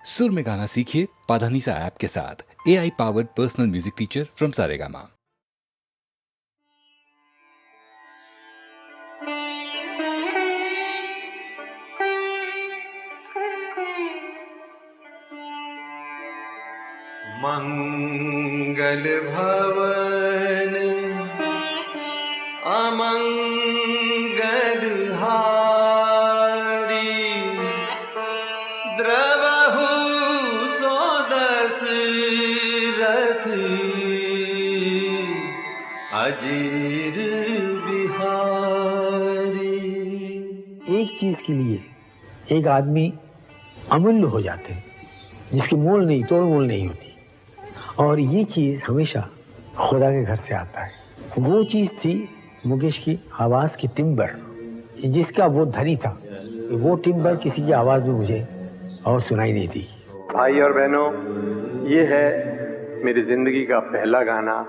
सुर में गाना सीखिए पाधानीसा ऐप के साथ। AI powered personal music teacher from Saregama. मंगल भवन अमंगल हारी, द्रवहु सो दशरथ अजीर बिहारी। एक चीज के लिए एक आदमी अमूल्य हो जाते हैं, जिसकी मोल नहीं, तोड़ मोल नहीं होती, और ये चीज हमेशा खुदा के घर से आता है। वो चीज थी मुकेश की आवाज की टिम्बर, जिसका वो धनी था। वो टिम्बर किसी की आवाज में मुझे और सुनाई नहीं दी। भाई और बहनों, ये है मेरी जिंदगी का पहला गाना।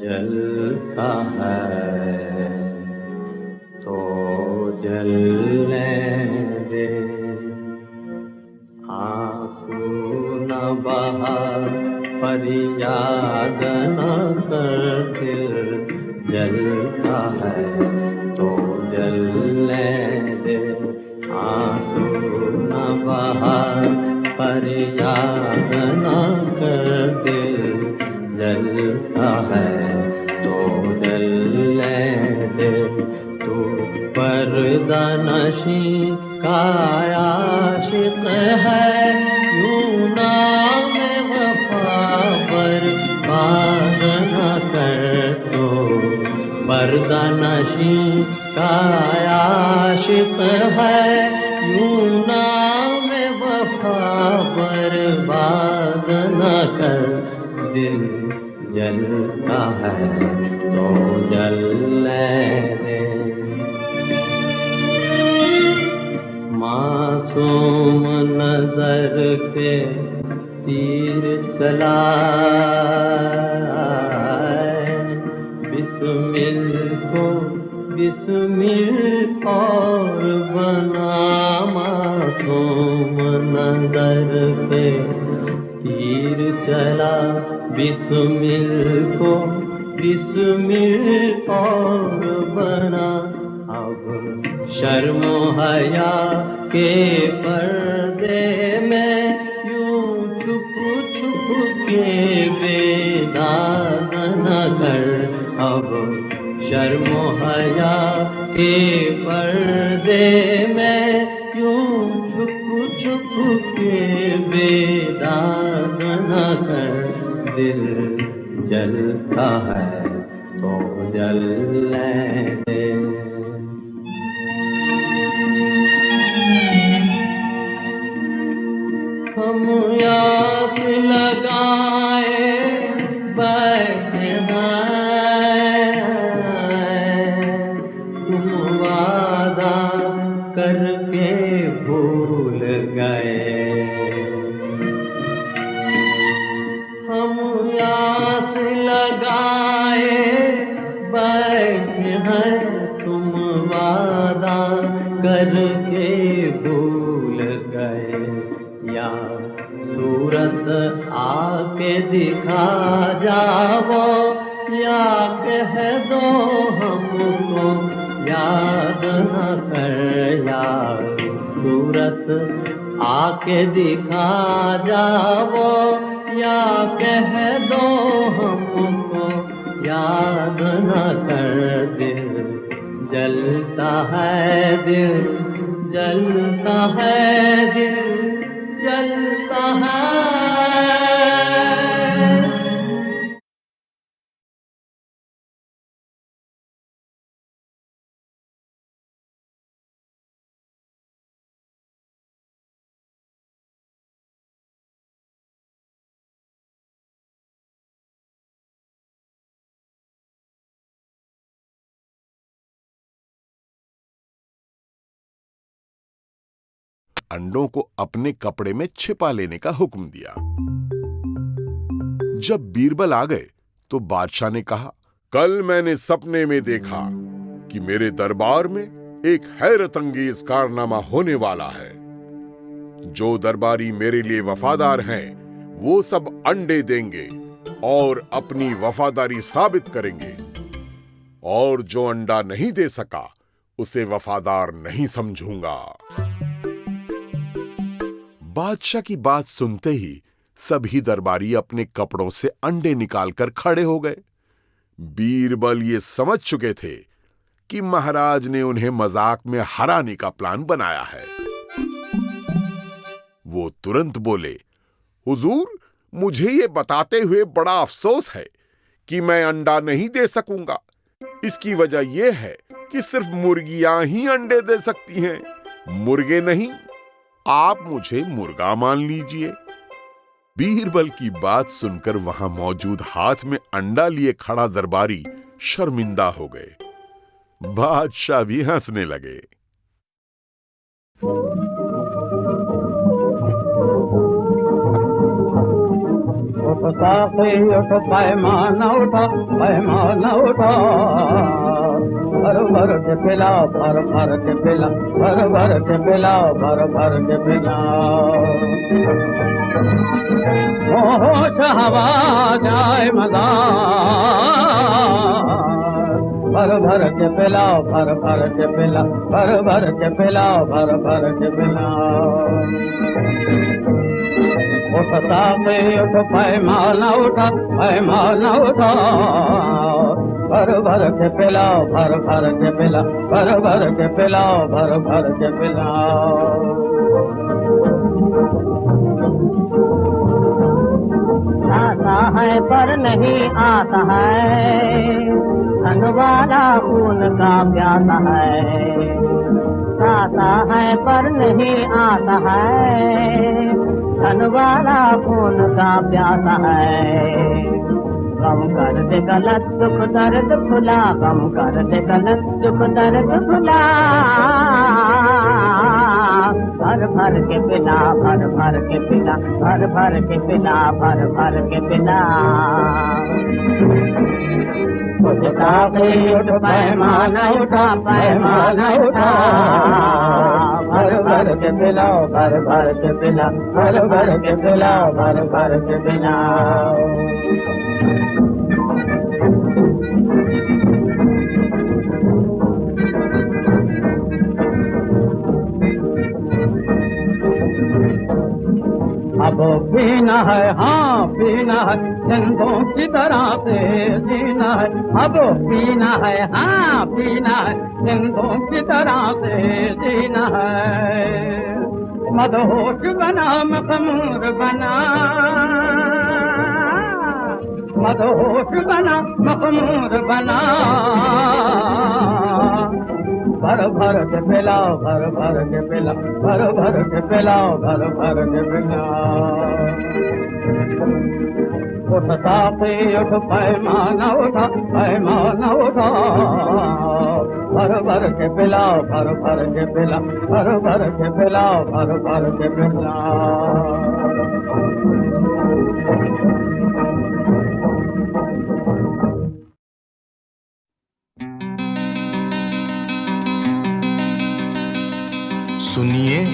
जलता है तो जलने दे, आंसू न बहा फरियाद न कर, दिल जलता है तो जलने दे, आंसू न बहा फरियाद न कर, दिल जलता है तो जलने दे। तू पर्दा नशी का आशिक है, यूं नाम वफा बर्बाद न कर। तो पर्दा नशी का आशिक है, यूं नाम वफा बर्बाद न कर, दिल जलता है तो जलने दे। मासूम नजर के तीर चलाए, बिस्मिल को बिस्मिल और बना। मासूम नजर के तीर चला, बिस्मिल को बिस्मिल और बना। अब शर्मो हया के पर्दे में यूं छुप छुप के बेदाग न कर। अब शर्मो हया के पर्दे में यूं छुप छुप के बेदाग न कर, दिल जलता है तो जलने दे। हम आस लगाए बैठे हैं, तुम वादा करके भूल गए। हम आस लगाए बैठे हैं, तुम वादा करके भूल गए। या सूरत आके दिखा जाओ, या कह दो हमको याद न कर। या सूरत आके दिखा जाओ, या कह दो हमको याद न कर, दिल जलता है, दिल जलता है, दिल जलता है। अंडों को अपने कपड़े में छिपा लेने का हुक्म दिया। जब बीरबल आ गए तो बादशाह ने कहा, कल मैंने सपने में देखा कि मेरे दरबार में एक हैरत अंगेज कारनामा होने वाला है। जो दरबारी मेरे लिए वफादार हैं, वो सब अंडे देंगे और अपनी वफादारी साबित करेंगे, और जो अंडा नहीं दे सका उसे वफादार नहीं समझूंगा। बादशाह की बात सुनते ही सभी दरबारी अपने कपड़ों से अंडे निकालकर खड़े हो गए। बीरबल ये समझ चुके थे कि महाराज ने उन्हें मजाक में हराने का प्लान बनाया है। वो तुरंत बोले, हुजूर, मुझे ये बताते हुए बड़ा अफसोस है कि मैं अंडा नहीं दे सकूंगा। इसकी वजह यह है कि सिर्फ मुर्गियां ही अंडे दे सकती हैं, मुर्गे नहीं। आप मुझे मुर्गा मान लीजिए। बीरबल की बात सुनकर वहां मौजूद हाथ में अंडा लिए खड़ा दरबारी शर्मिंदा हो गए। बादशाह भी हंसने लगे। उठ पैमाना उठा, पैमाना उठा, भर भर के पिला, भर भर के पिला, भर भर के पिला, भर भर के पिला। होश हवा जाए मजा, भर भर के पिला, भर भर के पिला, भर भर के पिला, भर भर के पिला। उठता से उठ पैमाना उठा, पैमाना उठा, भर भर के पिला, भर भर के पिला, भर भर के पिला, भर भर के पिला। आता है पर नहीं आता है, धन वाला खून का प्यासा है। आता है पर नहीं आता है, धन वाला खून का प्यासा है। कम कर दे गलत दुख दर्द खुला, कम कर दे गलत दुख दर्द खुला। भर भर के पिला, भर भर के पिला, भर भर के पिला, भर भर के पिला। उठता से उठ पैमाना उठा, पैमाना उठा, भर भर के पिला, भर भर के पिला, भर भर के पिला, भर भर के पिला। अब पीना है, हाँ पीना है, सिंधों की तरह से जीना है। अब पीना है, हाँ पीना है, सिंधों की तरह से जीना है। मदहोश बना मखमूर बना, मदहोश बना मखमूर बना। भर भर के पिला, भर भर के पिला, भर भर के पिला, भर भर के पिला। उठता से उठ पैमाना उठा, पैमाना उठा, भर भर के पिला, भर भर के पिला, भर भर के पिला, भर भर के पिला। सुनिए,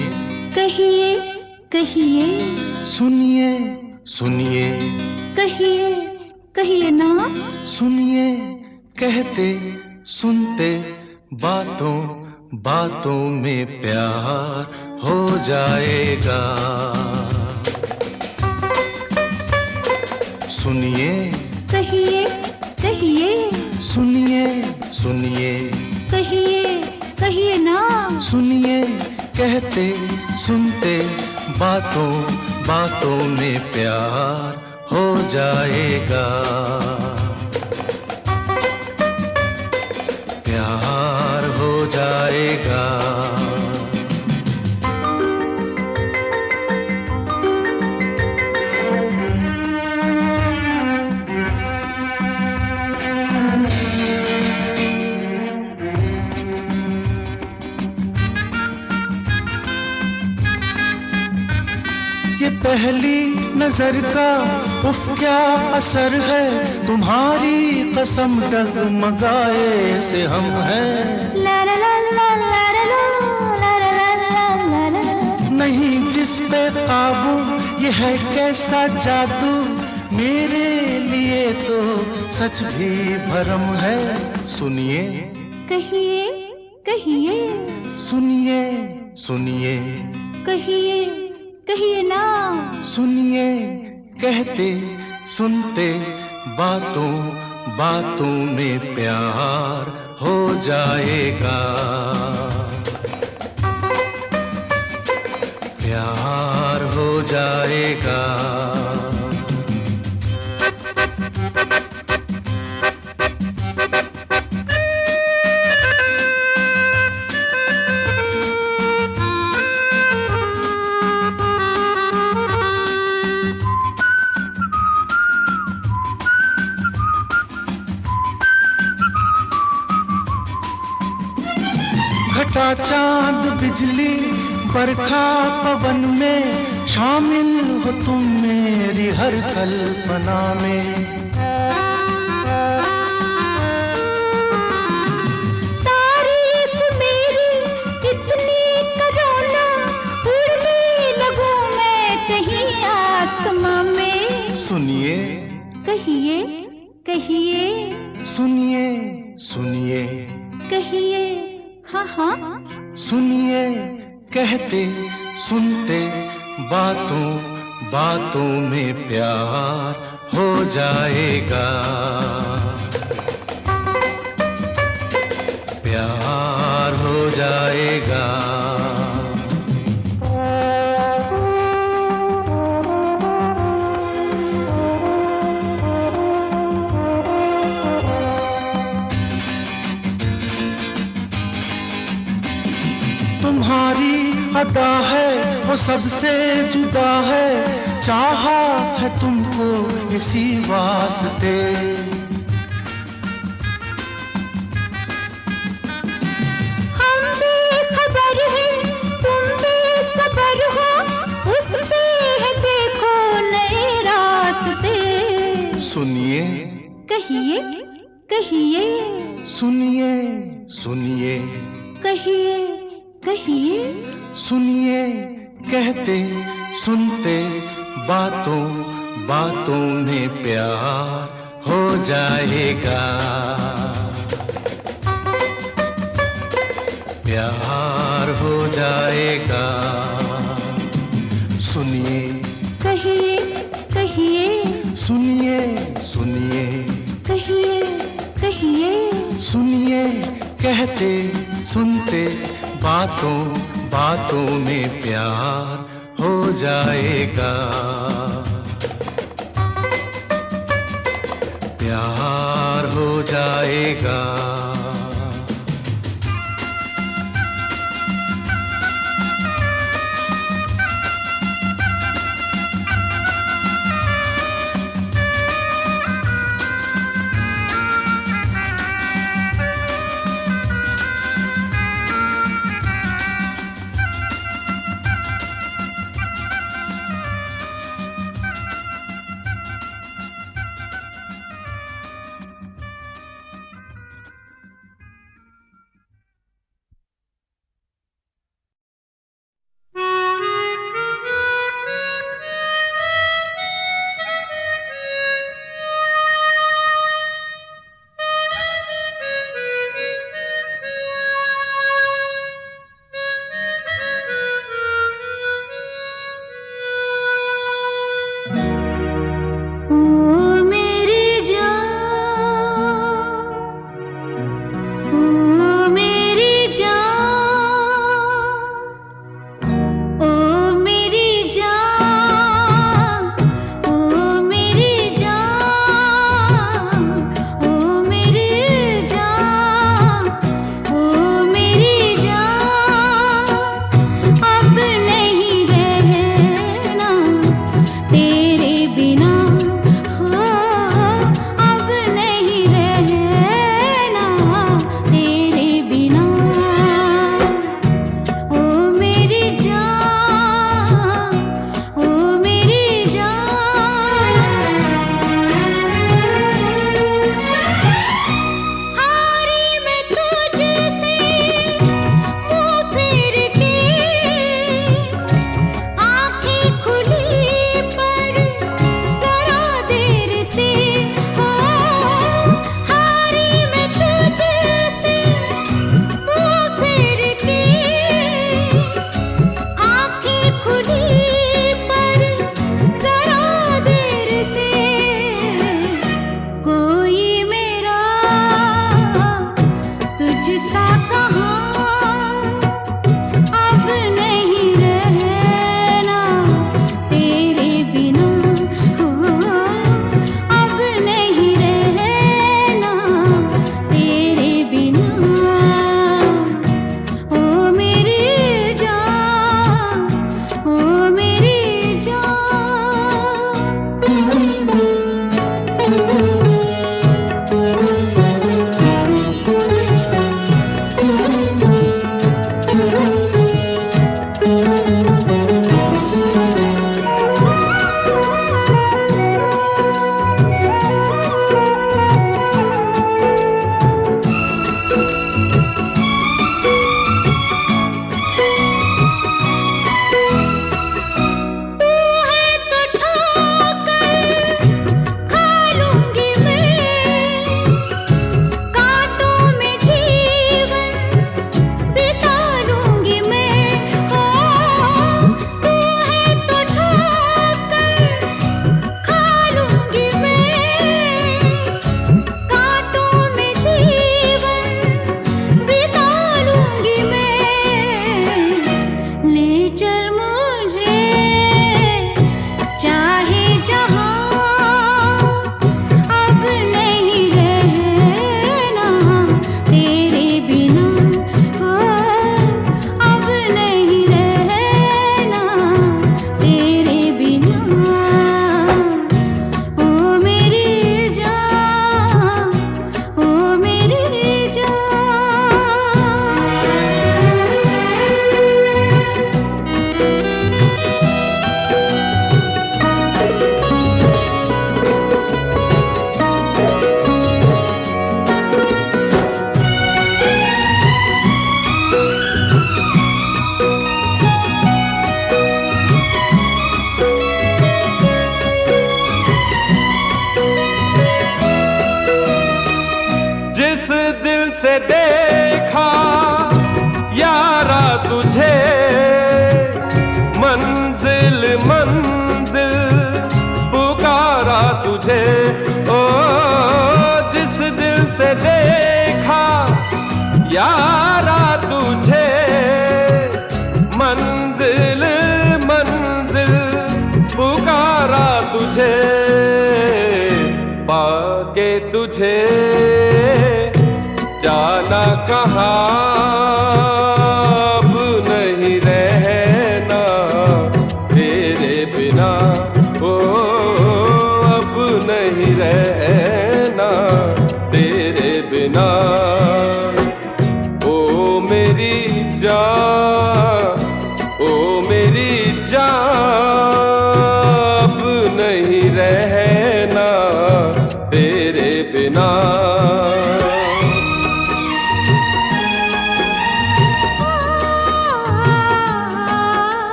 कहिए कहिए, सुनिए सुनिए, कहिए कहिए ना। सुनिए कहते सुनते, बातों बातों में प्यार हो जाएगा। सुनिए, कहिए कहिए, सुनिए सुनिए, कहिए कहिए ना। सुनिए कहते सुनते, बातों बातों में प्यार हो जाएगा। प्यार हो जाएगा। ये पहली नजर का उफ क्या असर है, तुम्हारी कसम डगमगाए से हम हैं। ला ला ला ला ला ला ला ला ला ला ला ला। नहीं जिस पे काबू, ये है कैसा जादू, मेरे लिए तो सच भी भरम है। सुनिए कहिए कहिए सुनिए सुनिए कहिए कहिए ना। सुनिए कहते सुनते बातों बातों में प्यार हो जाएगा, प्यार हो जाएगा। घटा चांद बिजली बरखा पवन में, शामिल हो तुम मेरी हर कल्पना में। तारीफ मेरी कितनी करो ना, उड़ने लगूं मैं कहीं आसमां में। सुनिए कहिए कहिए सुनिए सुनिए कहिए हाँ हाँ। सुनिए कहते सुनते बातों बातों में प्यार हो जाएगा, प्यार हो जाएगा। तुम्हारी अदा है वो सबसे जुदा है, चाहा है तुमको इसी वास्ते। हम बेखबर हैं तुम बेसबर हो, उस पे है देखो नए रास्ते। सुनिए कहिए कहिए सुनिए सुनिए कहिए कहिए सुनिए कहते सुनते बातों बातों में प्यार हो जाएगा, प्यार हो जाएगा। सुनिए कहिए कहिए सुनिए सुनिए कहिए कहिए सुनिए कहते सुनते बातों बातों में प्यार हो जाएगा, प्यार हो जाएगा। देखा यारा तुझे, मंजिल मंजिल पुकारा तुझे। ओ जिस दिल से देखा यारा तुझे, मंजिल मंजिल पुकारा तुझे। पाके तुझे जाना कहाँ, अब नहीं रहना तेरे बिना। ओ अब नहीं रहना तेरे बिना। ओ मेरी जान, ओ मेरी जान, अब नहीं रहना तेरे बिना।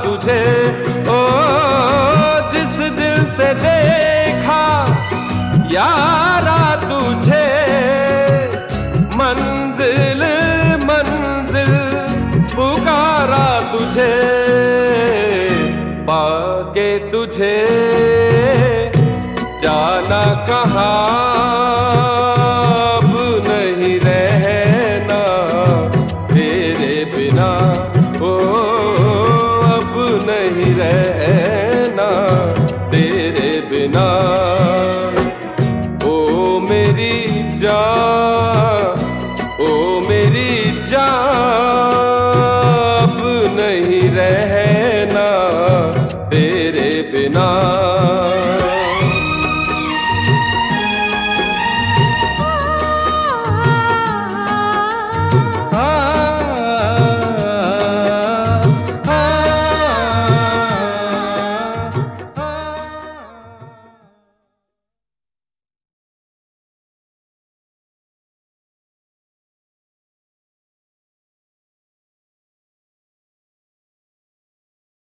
तुझे, ओ जिस दिल से देखा यारा तुझे, मंजिल मंजिल पुकारा तुझे, पाके तुझे जाना कहाँ, अब नहीं रहना तेरे बिना, ओ अब नहीं रहना तेरे बिना। ओ मेरी जान, ओ मेरी जान, अब नहीं रहना तेरे बिना।